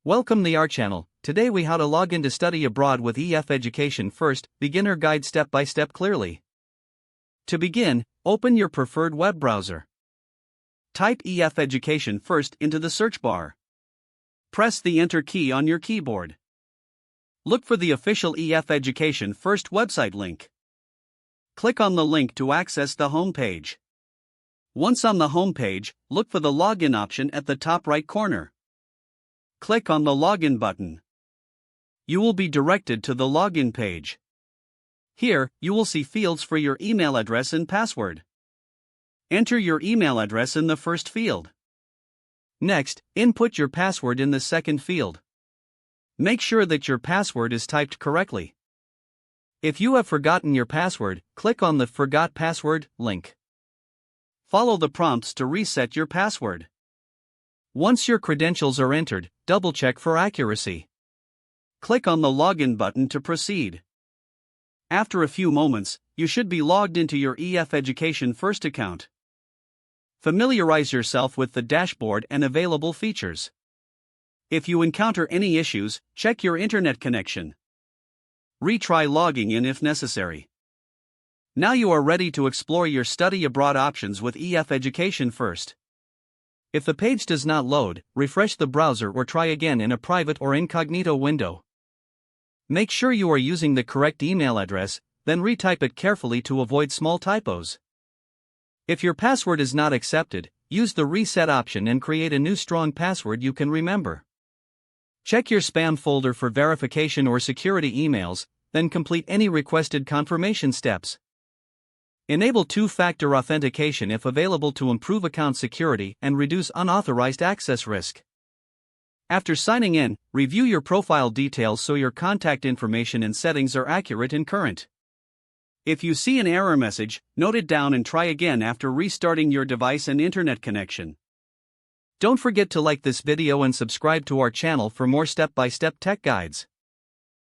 Welcome to our channel. Today we how to log in to study abroad with EF Education First, beginner guide step by step clearly. To begin, open your preferred web browser. Type EF Education First into the search bar. Press the enter key on your keyboard. Look for the official EF Education First website link. Click on the link to access the home page. Once on the home page, look for the login option at the top right corner. Click on the login button. You will be directed to the login page. Here, you will see fields for your email address and password. Enter your email address in the first field. Next, input your password in the second field. Make sure that your password is typed correctly. If you have forgotten your password, click on the Forgot Password link. Follow the prompts to reset your password. Once your credentials are entered, double-check for accuracy. Click on the Login button to proceed. After a few moments, you should be logged into your EF Education First account. Familiarize yourself with the dashboard and available features. If you encounter any issues, check your internet connection. Retry logging in if necessary. Now you are ready to explore your study abroad options with EF Education First. If the page does not load, refresh the browser or try again in a private or incognito window. Make sure you are using the correct email address, then retype it carefully to avoid small typos. If your password is not accepted, use the reset option and create a new strong password you can remember. Check your spam folder for verification or security emails, then complete any requested confirmation steps. Enable two-factor authentication if available to improve account security and reduce unauthorized access risk. After signing in, review your profile details so your contact information and settings are accurate and current. If you see an error message, note it down and try again after restarting your device and internet connection. Don't forget to like this video and subscribe to our channel for more step-by-step tech guides.